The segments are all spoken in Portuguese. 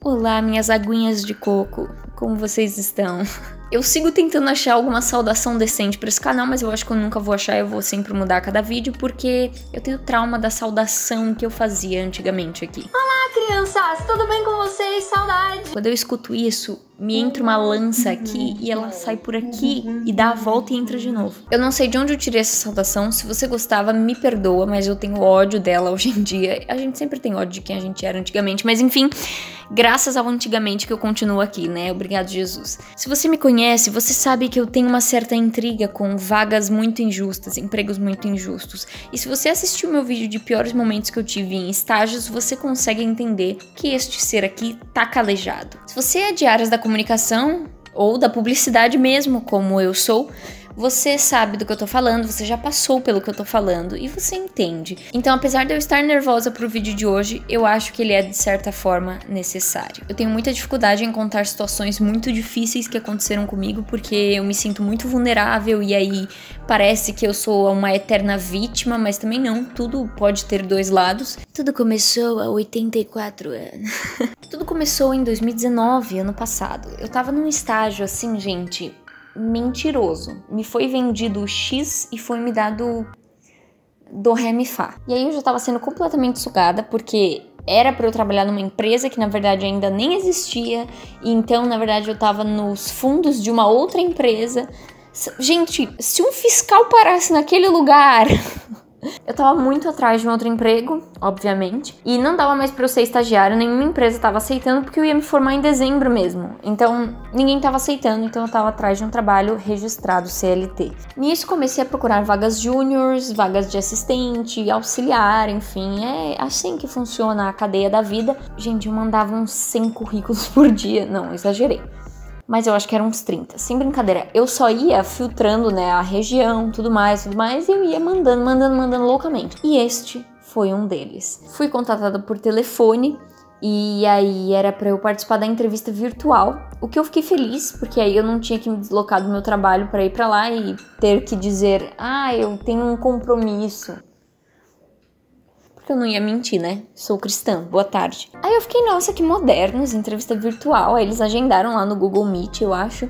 Olá, minhas aguinhas de coco, como vocês estão? Eu sigo tentando achar alguma saudação decente pra esse canal, mas eu acho que eu nunca vou achar, eu vou sempre mudar a cada vídeo, porque eu tenho trauma da saudação que eu fazia antigamente aqui. Olá, crianças! Tudo bem com vocês? Saudade! Quando eu escuto isso, me entra uma lança aqui e ela sai por aqui e dá a volta e entra de novo. Eu não sei de onde eu tirei essa saudação, se você gostava, me perdoa, mas eu tenho ódio dela hoje em dia. A gente sempre tem ódio de quem a gente era antigamente, mas enfim, graças ao antigamente que eu continuo aqui, né? Obrigado, Jesus. Se você me conhece, você sabe que eu tenho uma certa intriga com vagas muito injustas, empregos muito injustos. E se você assistiu meu vídeo de piores momentos que eu tive em estágios, você consegue entender que este ser aqui tá calejado. Se você é de áreas da comunicação ou da publicidade mesmo, como eu sou, você sabe do que eu tô falando, você já passou pelo que eu tô falando e você entende. Então, apesar de eu estar nervosa pro vídeo de hoje, eu acho que ele é, de certa forma, necessário. Eu tenho muita dificuldade em contar situações muito difíceis que aconteceram comigo, porque eu me sinto muito vulnerável e aí parece que eu sou uma eterna vítima, mas também não, tudo pode ter dois lados. Tudo começou há 84 anos. Tudo começou em 2019, ano passado. Eu tava num estágio assim, gente, mentiroso. Me foi vendido o X e foi me dado do Ré Mi Fá. E aí eu já tava sendo completamente sugada, porque era pra eu trabalhar numa empresa que na verdade ainda nem existia, e então na verdade eu tava nos fundos de uma outra empresa. Gente, se um fiscal parasse naquele lugar... Eu tava muito atrás de um outro emprego, obviamente, e não dava mais pra eu ser estagiária, nenhuma empresa tava aceitando, porque eu ia me formar em dezembro mesmo. Então, ninguém tava aceitando, então eu tava atrás de um trabalho registrado CLT. Nisso, comecei a procurar vagas júniors, vagas de assistente, auxiliar, enfim, é assim que funciona a cadeia da vida. Gente, eu mandava uns 100 currículos por dia, não, exagerei. Mas eu acho que eram uns 30, sem brincadeira. Eu só ia filtrando, né, a região, tudo mais, e eu ia mandando loucamente. E este foi um deles. Fui contatada por telefone, e aí era pra eu participar da entrevista virtual, o que eu fiquei feliz, porque aí eu não tinha que me deslocar do meu trabalho pra ir pra lá e ter que dizer, eu tenho um compromisso. Porque eu não ia mentir, né? Sou cristã, boa tarde. Aí eu fiquei, nossa, que modernos, entrevista virtual. Aí eles agendaram lá no Google Meet, eu acho.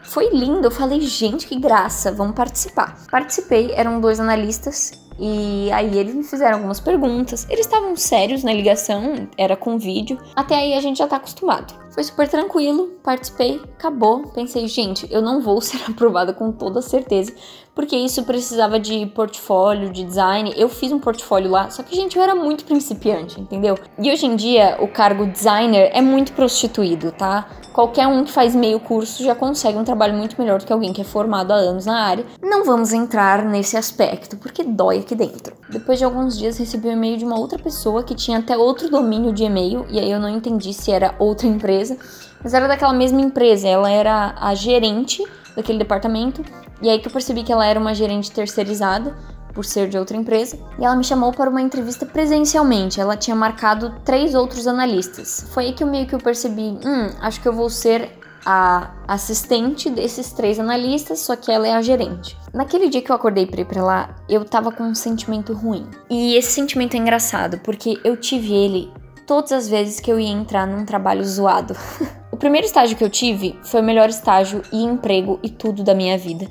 Foi lindo, eu falei, gente, que graça, vamos participar. Participei, eram 2 analistas, e aí eles me fizeram algumas perguntas. Eles estavam sérios na ligação, era com vídeo. Até aí a gente já tá acostumado. Foi super tranquilo, participei, acabou. Pensei, gente, eu não vou ser aprovada com toda certeza, porque isso precisava de portfólio, de design. Eu fiz um portfólio lá, só que, gente, eu era muito principiante, entendeu? E hoje em dia, o cargo designer é muito prostituído, tá? Qualquer um que faz meio curso já consegue um trabalho muito melhor do que alguém que é formado há anos na área. Não vamos entrar nesse aspecto, porque dói aqui dentro. Depois de alguns dias, recebi um e-mail de uma outra pessoa que tinha até outro domínio de e-mail, e aí eu não entendi se era outra empresa, mas era daquela mesma empresa. Ela era a gerente daquele departamento, e aí que eu percebi que ela era uma gerente terceirizada, por ser de outra empresa, e ela me chamou para uma entrevista presencialmente. Ela tinha marcado 3 outros analistas. Foi aí que eu percebi, acho que eu vou ser a assistente desses 3 analistas, só que ela é a gerente. Naquele dia que eu acordei pra ir pra lá, eu tava com um sentimento ruim. E esse sentimento é engraçado, porque eu tive ele todas as vezes que eu ia entrar num trabalho zoado. O primeiro estágio que eu tive foi o melhor estágio e emprego e tudo da minha vida.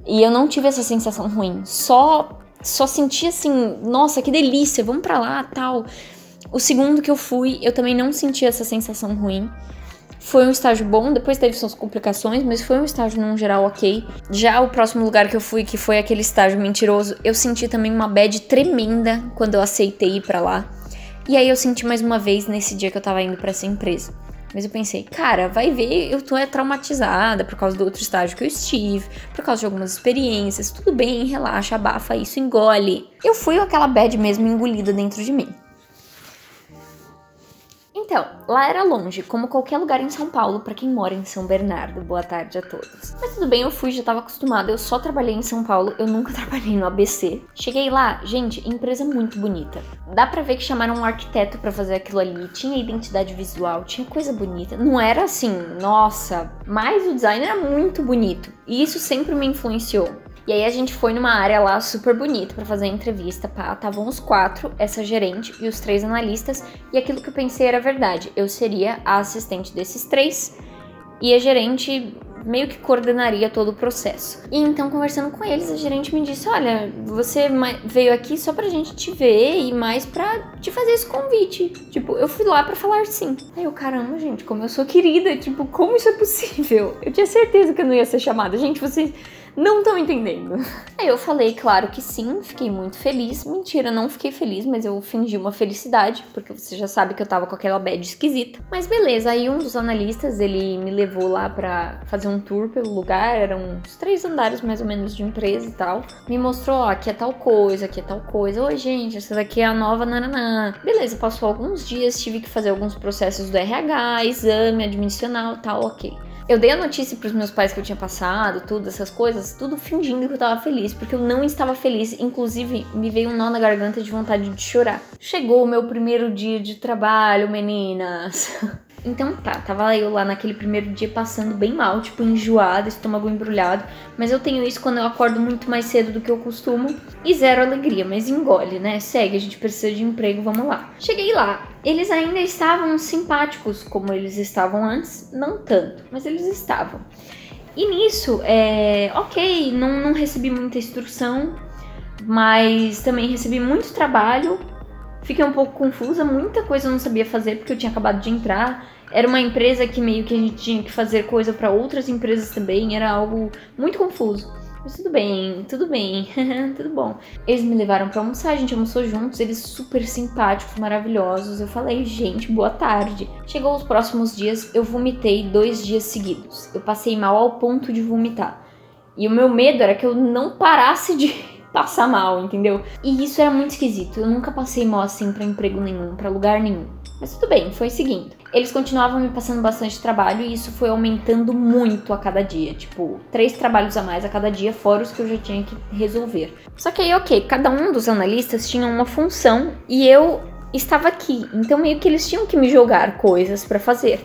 E eu não tive essa sensação ruim, só senti assim, nossa, que delícia, vamos pra lá, tal. O segundo que eu fui, eu também não senti essa sensação ruim. Foi um estágio bom, depois teve suas complicações, mas foi um estágio num geral ok. Já o próximo lugar que eu fui, que foi aquele estágio mentiroso, eu senti também uma bad tremenda quando eu aceitei ir pra lá. E aí eu senti mais uma vez nesse dia que eu tava indo pra essa empresa. Mas eu pensei, cara, vai ver, eu tô traumatizada por causa do outro estágio que eu estive, por causa de algumas experiências, tudo bem, relaxa, abafa isso, engole. Eu fui aquela bad mesmo engolida dentro de mim. Então, lá era longe, como qualquer lugar em São Paulo, pra quem mora em São Bernardo. Boa tarde a todos. Mas tudo bem, eu fui, já tava acostumada, eu só trabalhei em São Paulo, eu nunca trabalhei no ABC. Cheguei lá, gente, empresa muito bonita. Dá pra ver que chamaram um arquiteto pra fazer aquilo ali, tinha identidade visual, tinha coisa bonita. Não era assim, nossa, mas o design era muito bonito. E isso sempre me influenciou. E aí a gente foi numa área lá super bonita pra fazer a entrevista, pá. Estavam os 4, essa gerente e os 3 analistas. E aquilo que eu pensei era verdade. Eu seria a assistente desses 3 e a gerente meio que coordenaria todo o processo. E então, conversando com eles, a gerente me disse, olha, você veio aqui só pra gente te ver e mais pra te fazer esse convite. Tipo, eu fui lá pra falar sim. Aí eu, caramba, gente, como eu sou querida, tipo, como isso é possível? Eu tinha certeza que eu não ia ser chamada. Gente, vocês não estão entendendo. Aí eu falei, claro que sim, fiquei muito feliz. Mentira, não fiquei feliz, mas eu fingi uma felicidade, porque você já sabe que eu tava com aquela bad esquisita. Mas beleza, aí um dos analistas, ele me levou lá pra fazer um tour pelo lugar, eram uns 3 andares mais ou menos de empresa e tal. Me mostrou, ó, aqui é tal coisa, aqui é tal coisa. Oi, gente, essa daqui é a nova nananã. Beleza, passou alguns dias, tive que fazer alguns processos do RH, exame admissional e tal, ok. Eu dei a notícia pros meus pais que eu tinha passado, tudo, essas coisas, tudo fingindo que eu tava feliz, porque eu não estava feliz. Inclusive, me veio um nó na garganta de vontade de chorar. Chegou o meu primeiro dia de trabalho, meninas. Então tá, tava eu lá naquele primeiro dia passando bem mal, tipo enjoada, estômago embrulhado. Mas eu tenho isso quando eu acordo muito mais cedo do que eu costumo. E zero alegria, mas engole, né? Segue, a gente precisa de emprego, vamos lá. Cheguei lá, eles ainda estavam simpáticos como eles estavam antes. Não tanto, mas eles estavam. E nisso, ok, não recebi muita instrução, mas também recebi muito trabalho. Fiquei um pouco confusa, muita coisa eu não sabia fazer porque eu tinha acabado de entrar. Era uma empresa que meio que a gente tinha que fazer coisa para outras empresas também, era algo muito confuso. Mas tudo bem, tudo bom. Eles me levaram pra almoçar, a gente almoçou juntos, eles super simpáticos, maravilhosos. Eu falei, gente, boa tarde. Chegou os próximos dias, eu vomitei 2 dias seguidos. Eu passei mal ao ponto de vomitar. E o meu medo era que eu não parasse de passar mal, entendeu? E isso era muito esquisito. Eu nunca passei mal assim pra emprego nenhum, pra lugar nenhum. Mas tudo bem, foi seguindo. Eles continuavam me passando bastante trabalho e isso foi aumentando muito a cada dia. Tipo, 3 trabalhos a mais a cada dia, fora os que eu já tinha que resolver. Só que aí, ok, cada um dos analistas tinha uma função e eu estava aqui. Então meio que eles tinham que me jogar coisas pra fazer.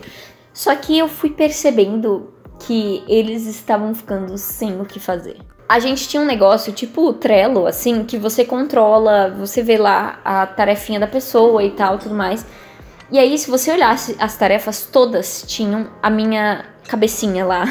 Só que eu fui percebendo que eles estavam ficando sem o que fazer. A gente tinha um negócio tipo o Trello, assim, que você controla, você vê lá a tarefinha da pessoa e tal, tudo mais. E aí, se você olhasse as tarefas, todas tinham a minha cabecinha lá.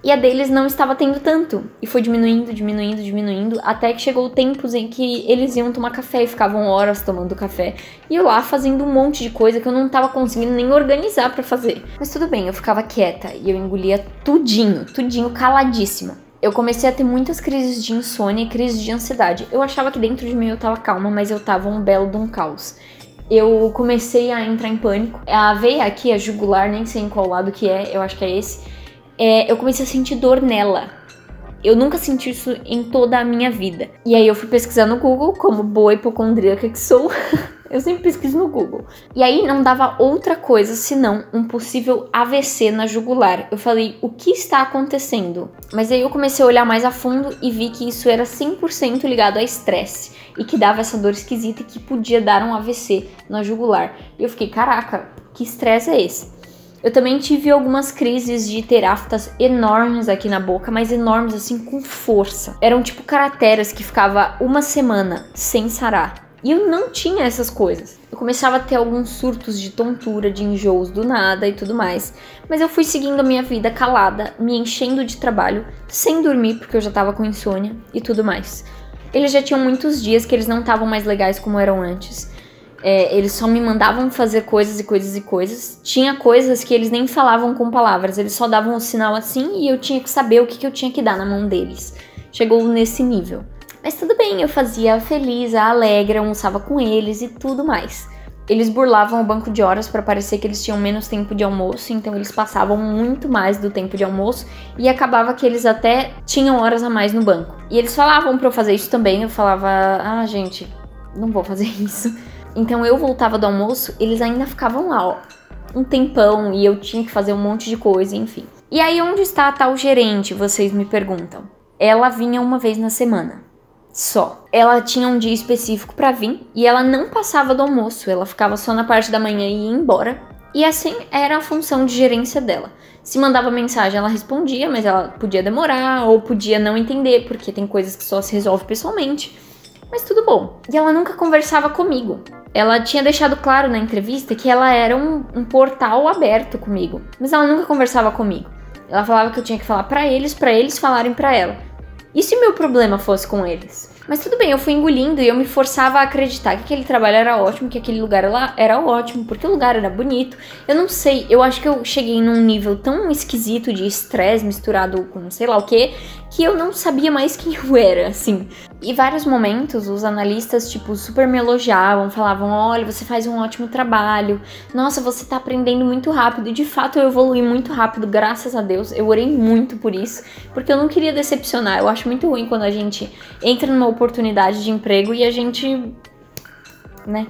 E a deles não estava tendo tanto. E foi diminuindo, até que chegou tempos em que eles iam tomar café e ficavam horas tomando café. E eu lá fazendo um monte de coisa que eu não tava conseguindo nem organizar pra fazer. Mas tudo bem, eu ficava quieta e eu engolia tudinho caladíssima. Eu comecei a ter muitas crises de insônia e crises de ansiedade. Eu achava que dentro de mim eu tava calma, mas eu tava um belo de um caos. Eu comecei a entrar em pânico. A veia aqui, a jugular, nem sei em qual lado que é, eu acho que é esse. Eu comecei a sentir dor nela. Eu nunca senti isso em toda a minha vida. E aí eu fui pesquisar no Google, como boa hipocondríaca que sou. Eu sempre pesquiso no Google. E aí não dava outra coisa senão um possível AVC na jugular. Eu falei, o que está acontecendo? Mas aí eu comecei a olhar mais a fundo e vi que isso era 100% ligado a estresse. E que dava essa dor esquisita e que podia dar um AVC na jugular. E eu fiquei, caraca, que estresse é esse? Eu também tive algumas crises de ter aftas enormes aqui na boca, mas enormes assim, com força. Eram tipo crateras que ficava uma semana sem sarar. E eu não tinha essas coisas. Eu começava a ter alguns surtos de tontura, de enjoos do nada e tudo mais. Mas eu fui seguindo a minha vida calada, me enchendo de trabalho, sem dormir porque eu já tava com insônia e tudo mais. Eles já tinham muitos dias que eles não estavam mais legais como eram antes. Eles só me mandavam fazer coisas. Tinha coisas que eles nem falavam com palavras, eles só davam um sinal assim e eu tinha que saber o que eu tinha que dar na mão deles. Chegou nesse nível. Mas tudo bem, eu fazia feliz, alegre, almoçava com eles e tudo mais. Eles burlavam o banco de horas para parecer que eles tinham menos tempo de almoço, então eles passavam muito mais do tempo de almoço e acabava que eles até tinham horas a mais no banco. E eles falavam para eu fazer isso também, eu falava, gente, não vou fazer isso. Então eu voltava do almoço, eles ainda ficavam lá, ó, um tempão e eu tinha que fazer um monte de coisa, enfim. E aí onde está a tal gerente, vocês me perguntam? Ela vinha uma vez na semana. Só. Ela tinha um dia específico pra vir e ela não passava do almoço, ela ficava só na parte da manhã e ia embora. E assim era a função de gerência dela. Se mandava mensagem, ela respondia, mas ela podia demorar ou podia não entender, porque tem coisas que só se resolve pessoalmente. Mas tudo bom. E ela nunca conversava comigo. Ela tinha deixado claro na entrevista que ela era um portal aberto comigo, mas ela nunca conversava comigo. Ela falava que eu tinha que falar pra eles falarem pra ela. E se meu problema fosse com eles? Mas tudo bem, eu fui engolindo e eu me forçava a acreditar que aquele trabalho era ótimo, que aquele lugar lá era ótimo, porque o lugar era bonito. Eu não sei, eu acho que eu cheguei num nível tão esquisito de estresse misturado com sei lá o que eu não sabia mais quem eu era, assim. E vários momentos os analistas, tipo, super me elogiavam, falavam, olha, você faz um ótimo trabalho, nossa, você tá aprendendo muito rápido. E de fato eu evolui muito rápido, graças a Deus. Eu orei muito por isso, porque eu não queria decepcionar. Eu acho muito ruim quando a gente entra numa oportunidade de emprego e a gente, né?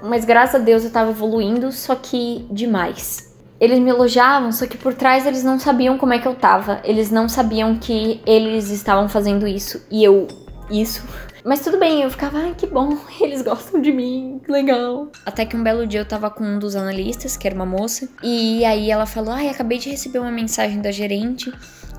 Mas graças a Deus eu tava evoluindo, só que demais. Eles me elogiavam, só que por trás eles não sabiam como é que eu tava. Eles não sabiam que eles estavam fazendo isso e eu isso. Mas tudo bem, eu ficava, ai, que bom, eles gostam de mim, que legal. Até que um belo dia eu tava com um dos analistas, que era uma moça, e aí ela falou, ai, acabei de receber uma mensagem da gerente,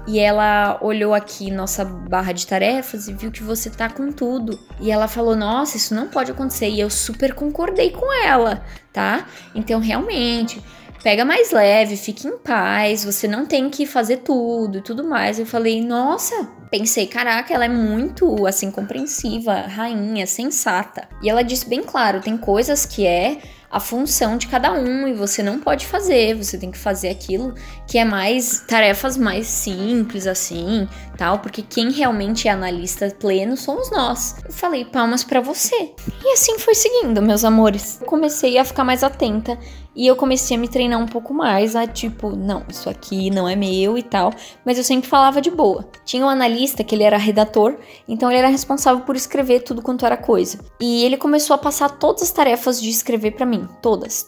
e ela olhou aqui nossa barra de tarefas e viu que você tá com tudo. E ela falou, nossa, isso não pode acontecer, e eu super concordei com ela, tá? Então, realmente, pega mais leve, fique em paz, você não tem que fazer tudo e tudo mais. Eu falei, nossa, pensei, caraca, ela é muito, assim, compreensiva, rainha, sensata. E ela disse bem claro, tem coisas que é a função de cada um e você não pode fazer, você tem que fazer aquilo que é mais, tarefas mais simples, assim, tal, porque quem realmente é analista pleno somos nós. Eu falei, palmas pra você. E assim foi seguindo, meus amores. Eu comecei a ficar mais atenta e eu comecei a me treinar um pouco mais, a tipo, não, isso aqui não é meu e tal, mas eu sempre falava de boa. Tinha um analista que ele era redator, então ele era responsável por escrever tudo quanto era coisa. E ele começou a passar todas as tarefas de escrever pra mim, todas.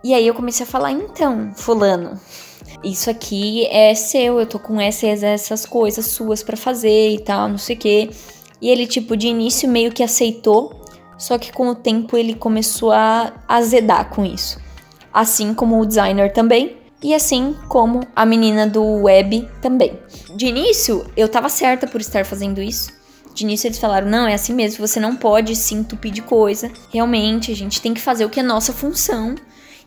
E aí eu comecei a falar, então, fulano, isso aqui é seu, eu tô com essas coisas suas pra fazer e tal, não sei o quê. E ele, tipo, de início meio que aceitou, só que com o tempo ele começou a azedar com isso. Assim como o designer também, e assim como a menina do web também. De início, eu tava certa por estar fazendo isso. De início eles falaram, não, é assim mesmo, você não pode se entupir de coisa. Realmente, a gente tem que fazer o que é nossa função.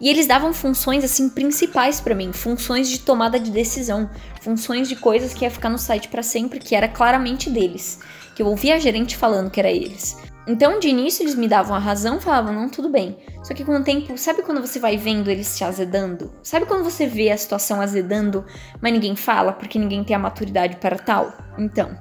E eles davam funções, assim, principais pra mim. Funções de tomada de decisão. Funções de coisas que ia ficar no site pra sempre, que era claramente deles. Que eu ouvia a gerente falando que era eles. Então, de início, eles me davam a razão, falavam, não, tudo bem. Só que com o tempo, sabe quando você vai vendo eles te azedando? Sabe quando você vê a situação azedando, mas ninguém fala porque ninguém tem a maturidade para tal? Então,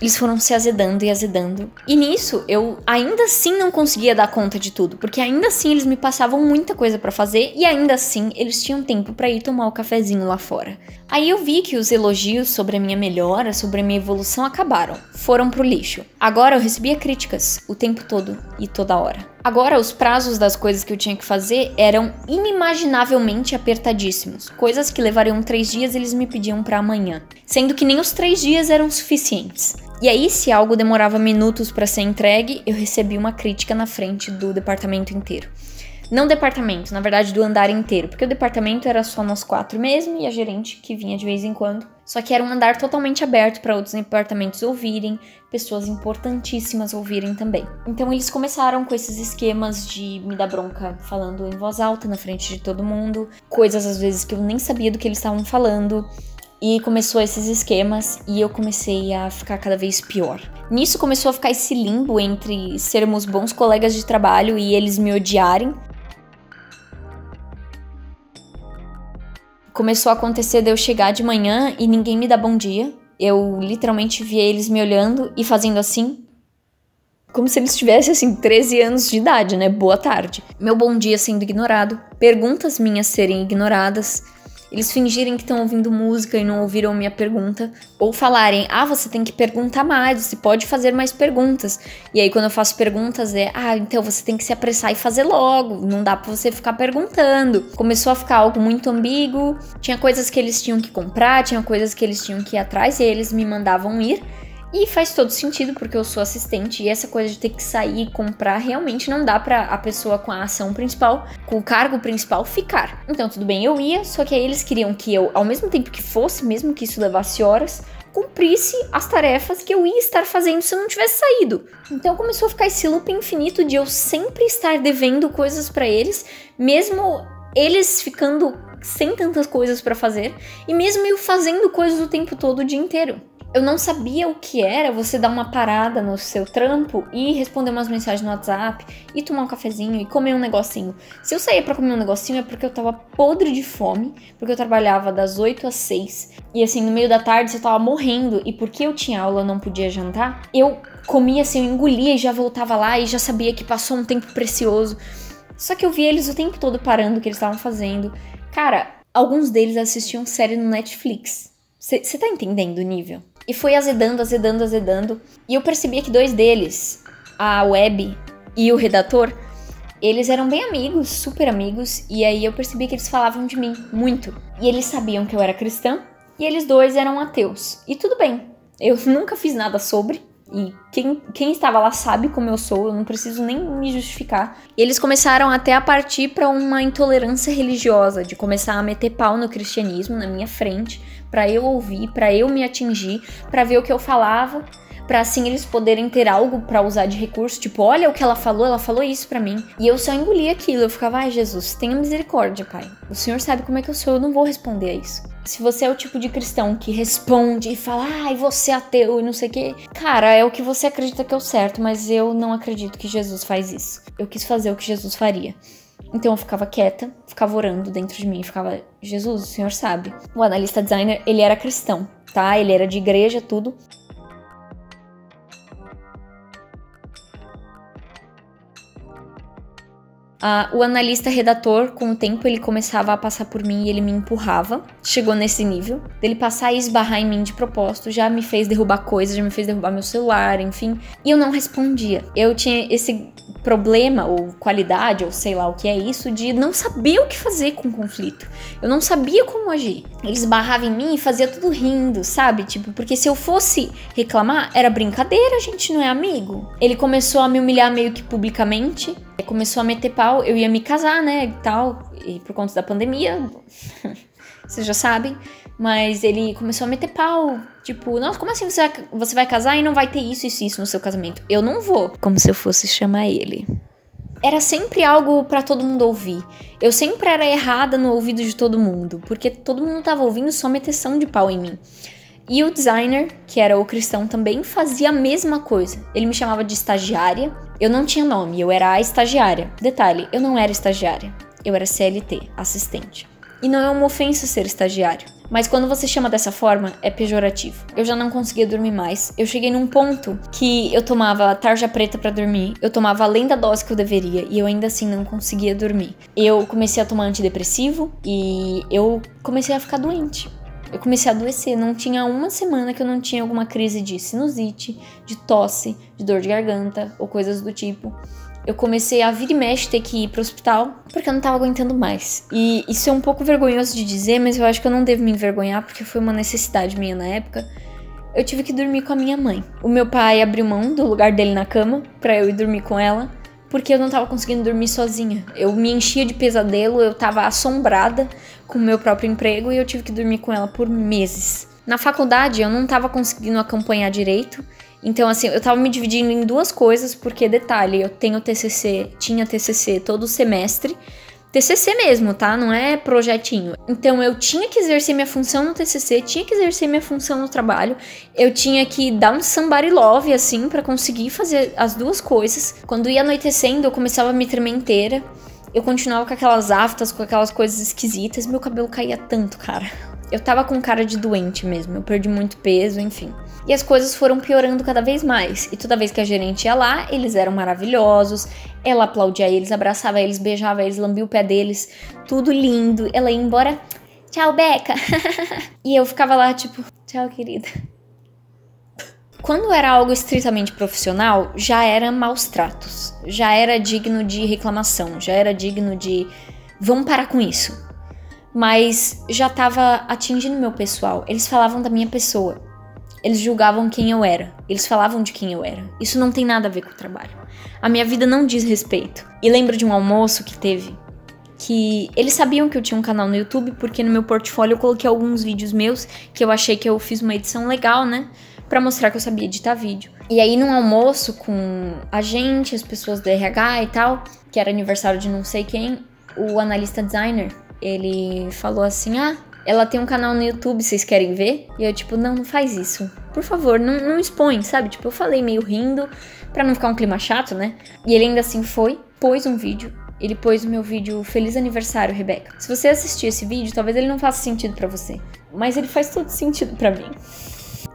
eles foram se azedando e azedando. E nisso, eu ainda assim não conseguia dar conta de tudo, porque ainda assim eles me passavam muita coisa pra fazer e ainda assim eles tinham tempo pra ir tomar o cafezinho lá fora. Aí eu vi que os elogios sobre a minha melhora, sobre a minha evolução acabaram, foram pro lixo. Agora eu recebia críticas o tempo todo e toda hora. Agora os prazos das coisas que eu tinha que fazer eram inimaginavelmente apertadíssimos. Coisas que levariam 3 dias eles me pediam pra amanhã, sendo que nem os 3 dias eram suficientes. E aí, se algo demorava minutos pra ser entregue, eu recebi uma crítica na frente do departamento inteiro. Não departamento, na verdade do andar inteiro, porque o departamento era só nós 4 mesmo e a gerente que vinha de vez em quando. Só que era um andar totalmente aberto para outros departamentos ouvirem, pessoas importantíssimas ouvirem também. Então eles começaram com esses esquemas de me dar bronca falando em voz alta na frente de todo mundo, coisas às vezes que eu nem sabia do que eles estavam falando. E começou esses esquemas e eu comecei a ficar cada vez pior. Nisso começou a ficar esse limbo entre sermos bons colegas de trabalho e eles me odiarem. Começou a acontecer de eu chegar de manhã e ninguém me dá bom dia. Eu literalmente via eles me olhando e fazendo assim. Como se eles tivessem, assim, 13 anos de idade, né? Boa tarde. Meu bom dia sendo ignorado. Perguntas minhas serem ignoradas. Eles fingirem que estão ouvindo música e não ouviram minha pergunta. Ou falarem, você tem que perguntar mais, você pode fazer mais perguntas. E aí quando eu faço perguntas então você tem que se apressar e fazer logo. Não dá pra você ficar perguntando. Começou a ficar algo muito ambíguo. Tinha coisas que eles tinham que comprar, tinha coisas que eles tinham que ir atrás e eles me mandavam ir. E faz todo sentido, porque eu sou assistente, e essa coisa de ter que sair e comprar realmente não dá pra a pessoa com a ação principal, com o cargo principal, ficar. Então tudo bem, eu ia, só que aí eles queriam que eu, ao mesmo tempo que fosse, mesmo que isso levasse horas, cumprisse as tarefas que eu ia estar fazendo se eu não tivesse saído. Então começou a ficar esse loop infinito de eu sempre estar devendo coisas pra eles, mesmo eles ficando sem tantas coisas pra fazer, e mesmo eu fazendo coisas o tempo todo, o dia inteiro. Eu não sabia o que era você dar uma parada no seu trampo e responder umas mensagens no WhatsApp, e tomar um cafezinho e comer um negocinho. Se eu saía pra comer um negocinho é porque eu tava podre de fome, porque eu trabalhava das 8 às 6, e assim, no meio da tarde eu tava morrendo, e porque eu tinha aula e não podia jantar, eu comia assim, eu engolia e já voltava lá e já sabia que passou um tempo precioso. Só que eu via eles o tempo todo parando o que eles estavam fazendo. Cara, alguns deles assistiam série no Netflix. Você tá entendendo o nível? E foi azedando. E eu percebia que 2 deles, a Web e o redator, eles eram bem amigos, super amigos. E aí eu percebi que eles falavam de mim muito. E eles sabiam que eu era cristã. E eles 2 eram ateus. E tudo bem, eu nunca fiz nada sobre. E quem estava lá sabe como eu sou, eu não preciso nem me justificar. E eles começaram até a partir para uma intolerância religiosa, de começar a meter pau no cristianismo na minha frente, pra eu ouvir, pra eu me atingir, pra ver o que eu falava, pra assim eles poderem ter algo pra usar de recurso, tipo, olha o que ela falou isso pra mim. E eu só engolia aquilo, eu ficava, ai Jesus, tenha misericórdia, pai. O Senhor sabe como é que eu sou, eu não vou responder a isso. Se você é o tipo de cristão que responde e fala, ai, você é ateu e não sei o que, cara, é o que você acredita que é o certo, mas eu não acredito que Jesus faz isso. Eu quis fazer o que Jesus faria. Então eu ficava quieta, ficava orando dentro de mim, ficava, Jesus, o Senhor sabe. O analista designer, ele era cristão, tá? Ele era de igreja, tudo. O analista redator, com o tempo, ele começava a passar por mim e ele me empurrava. Chegou nesse nível. Dele passar e esbarrar em mim de propósito, já me fez derrubar coisas, já me fez derrubar meu celular, enfim. E eu não respondia. Eu tinha esse problema, ou qualidade, ou sei lá o que é isso, de não saber o que fazer com o conflito. Eu não sabia como agir. Ele esbarrava em mim e fazia tudo rindo, sabe? Tipo, porque se eu fosse reclamar, era brincadeira, a gente não é amigo. Ele começou a me humilhar meio que publicamente. Começou a meter pau, eu ia me casar, né, e tal, e por conta da pandemia, vocês já sabem, mas ele começou a meter pau, tipo, nossa, como assim você vai casar e não vai ter isso no seu casamento? Eu não vou, como se eu fosse chamar ele. Era sempre algo pra todo mundo ouvir, eu sempre era errada no ouvido de todo mundo, porque todo mundo tava ouvindo só meteção de pau em mim. E o designer, que era o cristão também, fazia a mesma coisa. Ele me chamava de estagiária. Eu não tinha nome, eu era a estagiária. Detalhe, eu não era estagiária. Eu era CLT, assistente. E não é uma ofensa ser estagiário. Mas quando você chama dessa forma, é pejorativo. Eu já não conseguia dormir mais. Eu cheguei num ponto que eu tomava tarja preta pra dormir. Eu tomava além da dose que eu deveria. E eu ainda assim não conseguia dormir. Eu comecei a tomar antidepressivo e eu comecei a ficar doente. Eu comecei a adoecer, não tinha uma semana que eu não tinha alguma crise de sinusite, de tosse, de dor de garganta ou coisas do tipo. Eu comecei a vira e mexe ter que ir pro hospital porque eu não tava aguentando mais. E isso é um pouco vergonhoso de dizer, mas eu acho que eu não devo me envergonhar porque foi uma necessidade minha na época. Eu tive que dormir com a minha mãe. O meu pai abriu mão do lugar dele na cama pra eu ir dormir com ela, porque eu não tava conseguindo dormir sozinha. Eu me enchia de pesadelo, eu tava assombrada com o meu próprio emprego e eu tive que dormir com ela por meses. Na faculdade eu não tava conseguindo acompanhar direito, então assim, eu tava me dividindo em 2 coisas, porque detalhe, eu tinha TCC todo semestre, TCC mesmo, tá? Não é projetinho. Então eu tinha que exercer minha função no TCC, tinha que exercer minha função no trabalho, eu tinha que dar um somebody love, assim, pra conseguir fazer as 2 coisas. Quando ia anoitecendo, eu começava a me tremer inteira, eu continuava com aquelas aftas, com aquelas coisas esquisitas, meu cabelo caía tanto, cara. Eu tava com cara de doente mesmo, eu perdi muito peso, enfim. E as coisas foram piorando cada vez mais. E toda vez que a gerente ia lá, eles eram maravilhosos. Ela aplaudia eles, abraçava eles, beijava eles, lambia o pé deles. Tudo lindo. Ela ia embora. Tchau, Beca. E eu ficava lá, tipo, tchau, querida. Quando era algo estritamente profissional, já era maus tratos. Já era digno de reclamação. Já era digno de... vamos parar com isso. Mas já tava atingindo meu pessoal. Eles falavam da minha pessoa. Eles julgavam quem eu era. Eles falavam de quem eu era. Isso não tem nada a ver com o trabalho. A minha vida não diz respeito. E lembro de um almoço que teve, que eles sabiam que eu tinha um canal no YouTube, porque no meu portfólio eu coloquei alguns vídeos meus, que eu achei que eu fiz uma edição legal, né? Pra mostrar que eu sabia editar vídeo. E aí, num almoço com a gente, as pessoas do RH e tal, que era aniversário de não sei quem, o analista designer, ele falou assim, ela tem um canal no YouTube, vocês querem ver? E eu tipo, não faz isso. Por favor, não expõe, sabe? Tipo, eu falei meio rindo, pra não ficar um clima chato, né? E ele ainda assim pôs um vídeo. Ele pôs no meu vídeo Feliz Aniversário, Rebeca. Se você assistir esse vídeo, talvez ele não faça sentido pra você. Mas ele faz todo sentido pra mim.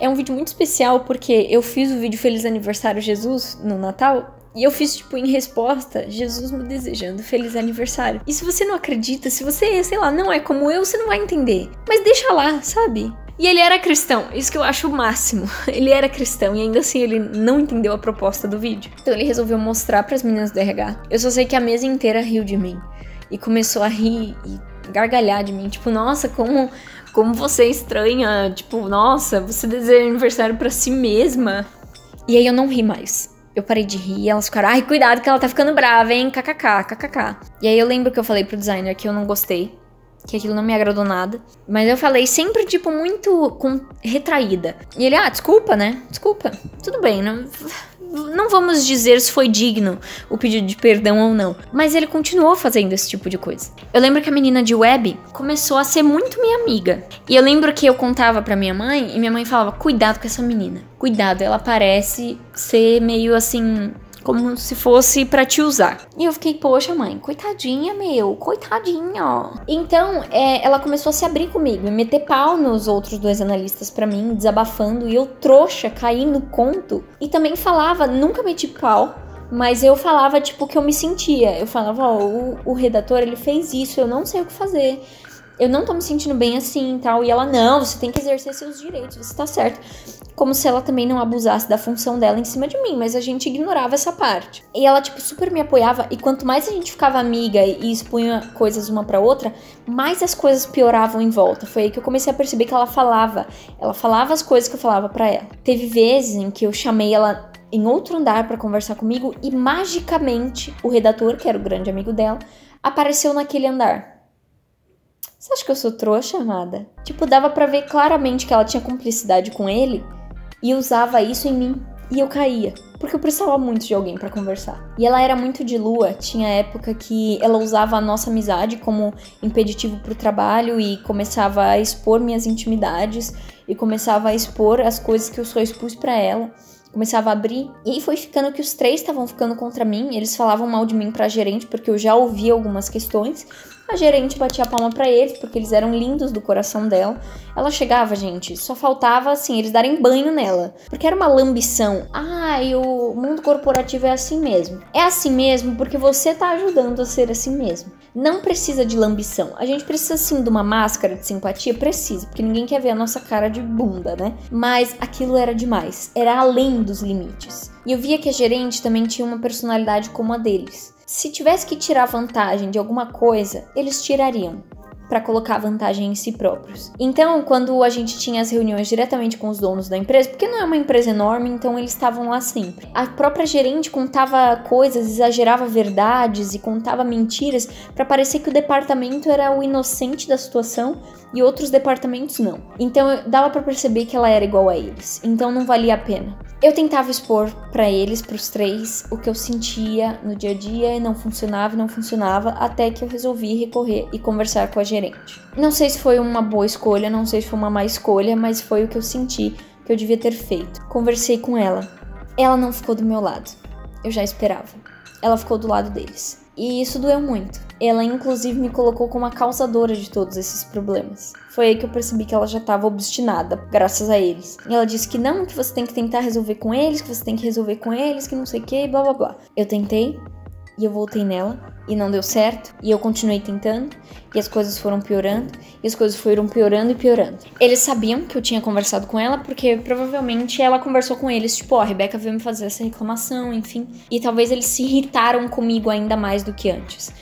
É um vídeo muito especial porque eu fiz o vídeo Feliz Aniversário Jesus no Natal. E eu fiz, tipo, em resposta, Jesus me desejando feliz aniversário. E se você não acredita, se você, sei lá, não é como eu, você não vai entender. Mas deixa lá, sabe? E ele era cristão, isso que eu acho o máximo. Ele era cristão e ainda assim ele não entendeu a proposta do vídeo. Então ele resolveu mostrar pras meninas do RH. Eu só sei que a mesa inteira riu de mim. E começou a rir e gargalhar de mim. Tipo, nossa, como você é estranha. Tipo, nossa, você deseja aniversário pra si mesma. E aí eu não ri mais. Eu parei de rir e elas ficaram, ai, cuidado que ela tá ficando brava, hein, kkk, kkk. E aí eu lembro que eu falei pro designer que eu não gostei, que aquilo não me agradou nada. Mas eu falei sempre, tipo, muito retraída. E ele, desculpa, né, desculpa, tudo bem, não vamos dizer se foi digno o pedido de perdão ou não. Mas ele continuou fazendo esse tipo de coisa. Eu lembro que a menina de web começou a ser muito minha amiga. E eu lembro que eu contava pra minha mãe e minha mãe falava, cuidado com essa menina. Cuidado, ela parece ser meio assim, como se fosse pra te usar. E eu fiquei, poxa mãe, coitadinha coitadinha, ó. Então, ela começou a se abrir comigo e meter pau nos outros 2 analistas pra mim, desabafando. E eu, trouxa, caí no conto. E também falava, nunca meti pau, mas eu falava, tipo, que eu me sentia. Eu falava, o redator, ele fez isso, eu não sei o que fazer. Eu não tô me sentindo bem assim e tal. E ela, não, você tem que exercer seus direitos, você tá certo. Como se ela também não abusasse da função dela em cima de mim, mas a gente ignorava essa parte. E ela, tipo, super me apoiava, e quanto mais a gente ficava amiga e expunha coisas uma pra outra, mais as coisas pioravam em volta. Foi aí que eu comecei a perceber que ela falava as coisas que eu falava pra ela. Teve vezes em que eu chamei ela em outro andar pra conversar comigo, e magicamente o redator, que era o grande amigo dela, apareceu naquele andar. Você acha que eu sou trouxa, amada? Tipo, dava pra ver claramente que ela tinha cumplicidade com ele e usava isso em mim. E eu caía, porque eu precisava muito de alguém pra conversar. E ela era muito de lua, tinha época que ela usava a nossa amizade como impeditivo pro trabalho e começava a expor minhas intimidades e começava a expor as coisas que eu só expus pra ela. Começava a abrir, e aí foi ficando que os 3 estavam ficando contra mim. Eles falavam mal de mim pra gerente, porque eu já ouvi algumas questões. A gerente batia a palma pra eles, porque eles eram lindos do coração dela. Ela chegava, gente, só faltava, assim, eles darem banho nela. Porque era uma lambição. O mundo corporativo é assim mesmo. É assim mesmo porque você tá ajudando a ser assim mesmo. Não precisa de lambição. A gente precisa, sim, de uma máscara de simpatia? Precisa, porque ninguém quer ver a nossa cara de bunda, né? Mas aquilo era demais. Era além dos limites. E eu via que a gerente também tinha uma personalidade como a deles. Se tivesse que tirar vantagem de alguma coisa, eles tirariam, para colocar vantagem em si próprios. Então, quando a gente tinha as reuniões diretamente com os donos da empresa, porque não é uma empresa enorme, então eles estavam lá sempre. A própria gerente contava coisas, exagerava verdades e contava mentiras para parecer que o departamento era o inocente da situação e outros departamentos não. Então, dava para perceber que ela era igual a eles. Então, não valia a pena. Eu tentava expor pra eles, pros 3, o que eu sentia no dia a dia e não funcionava, até que eu resolvi recorrer e conversar com a gerente. Não sei se foi uma boa escolha, não sei se foi uma má escolha, mas foi o que eu senti que eu devia ter feito. Conversei com ela. Ela não ficou do meu lado. Eu já esperava. Ela ficou do lado deles. E isso doeu muito. Ela, inclusive, me colocou como a causadora de todos esses problemas. Foi aí que eu percebi que ela já estava obstinada, graças a eles. E ela disse que não, que você tem que tentar resolver com eles, que você tem que resolver com eles, que não sei o que, blá blá blá. Eu tentei, e eu voltei nela, e não deu certo, e eu continuei tentando, e as coisas foram piorando, e as coisas foram piorando e piorando. Eles sabiam que eu tinha conversado com ela, porque provavelmente ela conversou com eles, tipo, a Rebeca veio me fazer essa reclamação, enfim. E talvez eles se irritaram comigo ainda mais do que antes.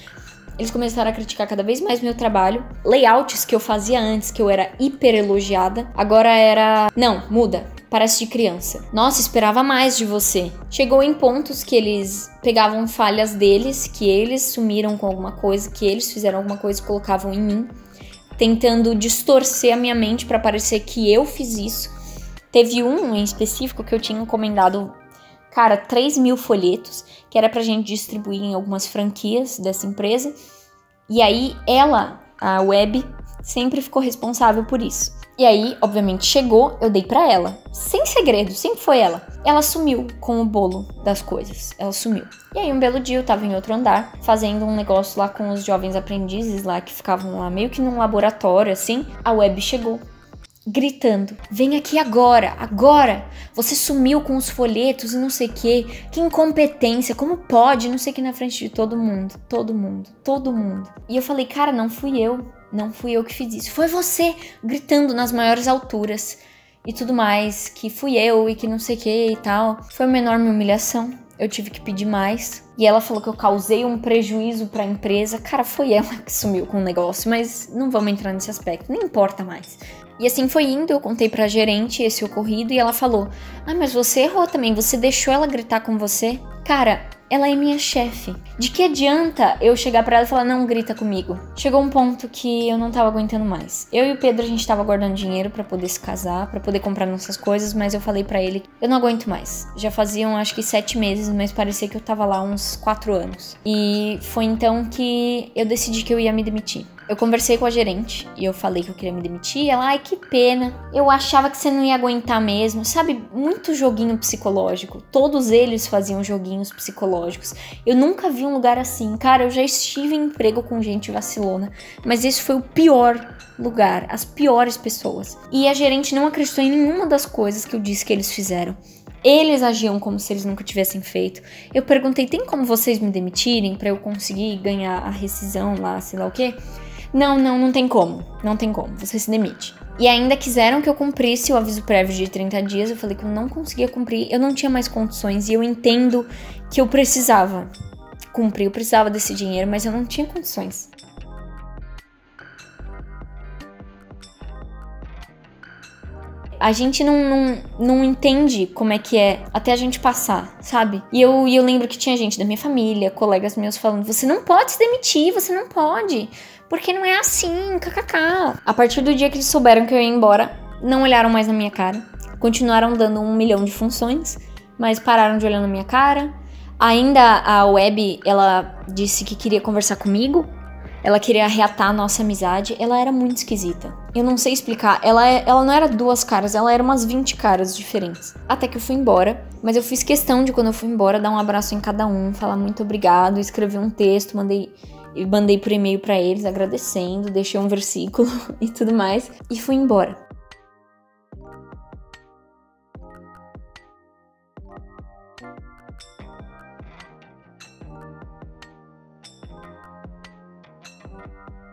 Eles começaram a criticar cada vez mais meu trabalho. Layouts que eu fazia antes, que eu era hiper elogiada, agora era... Não, muda. parece de criança. Nossa, esperava mais de você. Chegou em pontos que eles pegavam falhas deles, que eles sumiram com alguma coisa, que eles fizeram alguma coisa e colocavam em mim, tentando distorcer a minha mente pra parecer que eu fiz isso. Teve um em específico que eu tinha encomendado, cara, 3.000 folhetos, que era pra gente distribuir em algumas franquias dessa empresa. E aí ela, a Web, sempre ficou responsável por isso. E aí, obviamente, chegou, eu dei pra ela. Sem segredo, sempre foi ela. Ela sumiu com o bolo das coisas. Ela sumiu. E aí, um belo dia, eu tava em outro andar, fazendo um negócio lá com os jovens aprendizes lá, que ficavam lá meio que num laboratório, assim. A Web chegou, gritando: vem aqui agora, agora! Você sumiu com os folhetos e não sei o quê. Que incompetência, como pode? Não sei o que, na frente de todo mundo. Todo mundo, todo mundo. E eu falei, cara, não fui eu. Não fui eu que fiz isso. Foi você, gritando nas maiores alturas e tudo mais, que fui eu e que não sei o que e tal. Foi uma enorme humilhação. Eu tive que pedir mais. E ela falou que eu causei um prejuízo pra empresa. Cara, foi ela que sumiu com o negócio, mas não vamos entrar nesse aspecto, nem importa mais. E assim foi indo, eu contei pra gerente esse ocorrido e ela falou: ah, mas você errou também, você deixou ela gritar com você? Cara, ela é minha chefe. De que adianta eu chegar pra ela e falar, não, grita comigo? Chegou um ponto que eu não tava aguentando mais. Eu e o Pedro, a gente tava guardando dinheiro pra poder se casar, pra poder comprar nossas coisas, mas eu falei pra ele, eu não aguento mais. Já faziam, acho que 7 meses, mas parecia que eu tava lá uns 4 anos. E foi então que eu decidi que eu ia me demitir. Eu conversei com a gerente e eu falei que eu queria me demitir. Ela, ai, que pena. Eu achava que você não ia aguentar mesmo. Sabe, muito joguinho psicológico. Todos eles faziam joguinhos psicológicos. Eu nunca vi um lugar assim. Cara, eu já estive em emprego com gente vacilona, mas esse foi o pior lugar, as piores pessoas. E a gerente não acreditou em nenhuma das coisas que eu disse que eles fizeram. Eles agiam como se eles nunca tivessem feito. Eu perguntei, tem como vocês me demitirem pra eu conseguir ganhar a rescisão lá, sei lá o quê? Não tem como. Não tem como. Você se demite. E ainda quiseram que eu cumprisse o aviso prévio de 30 dias. Eu falei que eu não conseguia cumprir. Eu não tinha mais condições. E eu entendo que eu precisava cumprir. Eu precisava desse dinheiro, mas eu não tinha condições. A gente não entende como é que é até a gente passar, sabe? E eu lembro que tinha gente da minha família, colegas meus falando, você não pode se demitir, você não pode, porque não é assim, kkk. A partir do dia que eles souberam que eu ia embora, não olharam mais na minha cara, continuaram dando 1 milhão de funções, mas pararam de olhar na minha cara. Ainda a Web, ela disse que queria conversar comigo. Ela queria reatar a nossa amizade. Ela era muito esquisita. Eu não sei explicar. Ela não era 2 caras, ela era umas 20 caras diferentes. Até que eu fui embora. Mas eu fiz questão de, quando eu fui embora, dar um abraço em cada um, falar muito obrigado, escrever um texto, mandei por e-mail pra eles agradecendo, deixei um versículo e tudo mais. E fui embora.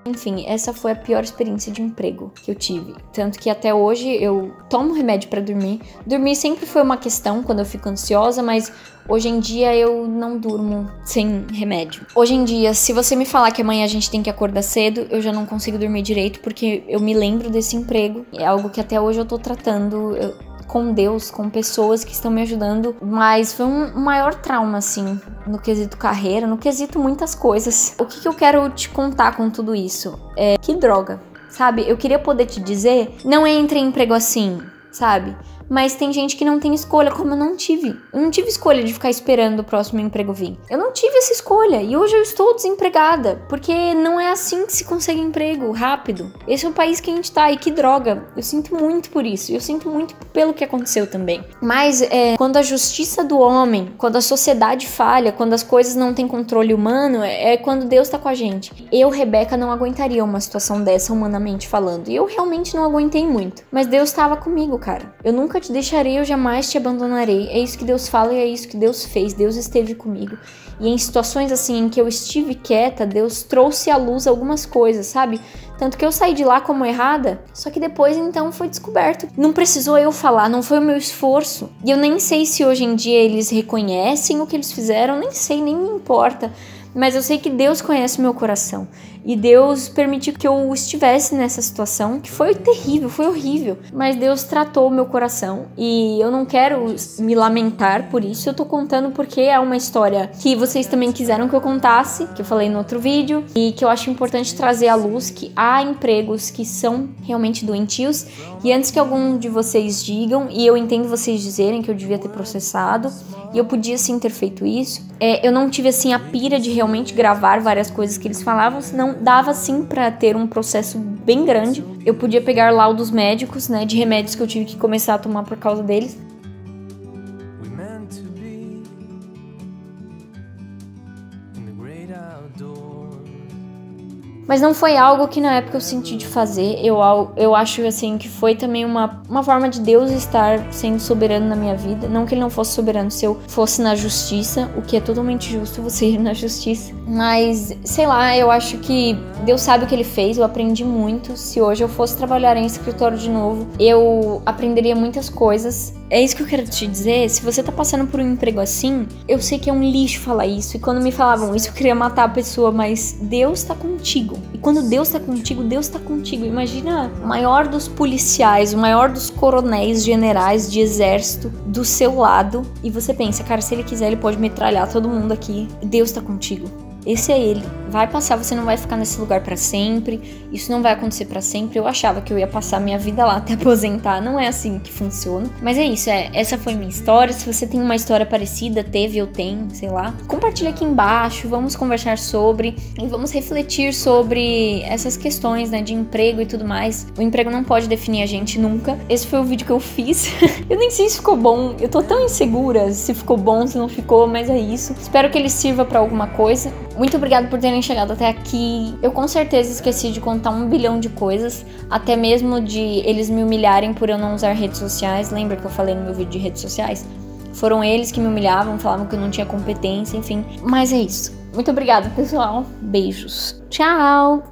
Enfim, essa foi a pior experiência de emprego que eu tive. Tanto que até hoje eu tomo remédio pra dormir. Dormir sempre foi uma questão quando eu fico ansiosa, mas hoje em dia eu não durmo sem remédio. Hoje em dia, se você me falar que amanhã a gente tem que acordar cedo, eu já não consigo dormir direito, porque eu me lembro desse emprego. É algo que até hoje eu tô tratando com Deus, com pessoas que estão me ajudando, mas foi um maior trauma, assim, no quesito carreira, no quesito muitas coisas. O que eu quero te contar com tudo isso? Que droga, sabe? Eu queria poder te dizer, não entre em emprego assim, sabe? Mas tem gente que não tem escolha, como eu não tive. Eu não tive escolha de ficar esperando o próximo emprego vir. Eu não tive essa escolha e hoje eu estou desempregada, porque não é assim que se consegue emprego rápido. Esse é o país que a gente tá e que droga. Eu sinto muito por isso, eu sinto muito pelo que aconteceu também. Mas quando a justiça do homem, quando a sociedade falha, quando as coisas não têm controle humano, é quando Deus tá com a gente. Eu, Rebeca, não aguentaria uma situação dessa, humanamente falando. E eu realmente não aguentei muito. Mas Deus tava comigo, cara. Eu nunca te deixarei, eu jamais te abandonarei. É isso que Deus fala e é isso que Deus fez. Deus esteve comigo. E em situações assim em que eu estive quieta, Deus trouxe à luz algumas coisas, sabe? Tanto que eu saí de lá como errada, só que depois então foi descoberto. Não precisou eu falar, não foi o meu esforço. E eu nem sei se hoje em dia eles reconhecem o que eles fizeram, nem sei, nem me importa. Mas eu sei que Deus conhece o meu coração. E Deus permitiu que eu estivesse nessa situação, que foi terrível, foi horrível. Mas Deus tratou o meu coração e eu não quero me lamentar por isso. Eu tô contando porque é uma história que vocês também quiseram que eu contasse, que eu falei no outro vídeo, e que eu acho importante trazer à luz que há empregos que são realmente doentios. E antes que algum de vocês digam, e eu entendo vocês dizerem que eu devia ter processado, e eu podia sim ter feito isso, eu não tive assim a pira de realmente gravar várias coisas que eles falavam, senão dava sim pra ter um processo bem grande. Eu podia pegar laudos médicos, né, de remédios que eu tive que começar a tomar por causa deles. Mas não foi algo que na época eu senti de fazer. Eu acho assim que foi também uma forma de Deus estar sendo soberano na minha vida. Não que ele não fosse soberano se eu fosse na justiça, o que é totalmente justo você ir na justiça. Mas, sei lá, eu acho que Deus sabe o que ele fez. Eu aprendi muito. Se hoje eu fosse trabalhar em escritório de novo, eu aprenderia muitas coisas. É isso que eu quero te dizer. Se você tá passando por um emprego assim, eu sei que é um lixo falar isso. E quando me falavam isso, eu queria matar a pessoa, mas Deus tá contigo. E quando Deus tá contigo, Deus tá contigo. Imagina o maior dos policiais, o maior dos coronéis, generais de exército do seu lado. E você pensa, cara, se ele quiser, ele pode metralhar todo mundo aqui. Deus tá contigo. Esse é ele. Vai passar, você não vai ficar nesse lugar pra sempre. Isso não vai acontecer pra sempre. Eu achava que eu ia passar minha vida lá até aposentar. Não é assim que funciona. Mas é isso, essa foi minha história. Se você tem uma história parecida, teve ou tem, sei lá, compartilha aqui embaixo. Vamos conversar sobre e vamos refletir sobre essas questões, né, de emprego e tudo mais. O emprego não pode definir a gente nunca. Esse foi o vídeo que eu fiz. Eu nem sei se ficou bom. Eu tô tão insegura se ficou bom, se não ficou, mas é isso. Espero que ele sirva pra alguma coisa. Muito obrigada por terem chegado até aqui. Eu com certeza esqueci de contar 1 bilhão de coisas, até mesmo de eles me humilharem por eu não usar redes sociais. Lembra que eu falei no meu vídeo de redes sociais? Foram eles que me humilhavam, falavam que eu não tinha competência, enfim. Mas é isso. Muito obrigada, pessoal. Beijos. Tchau!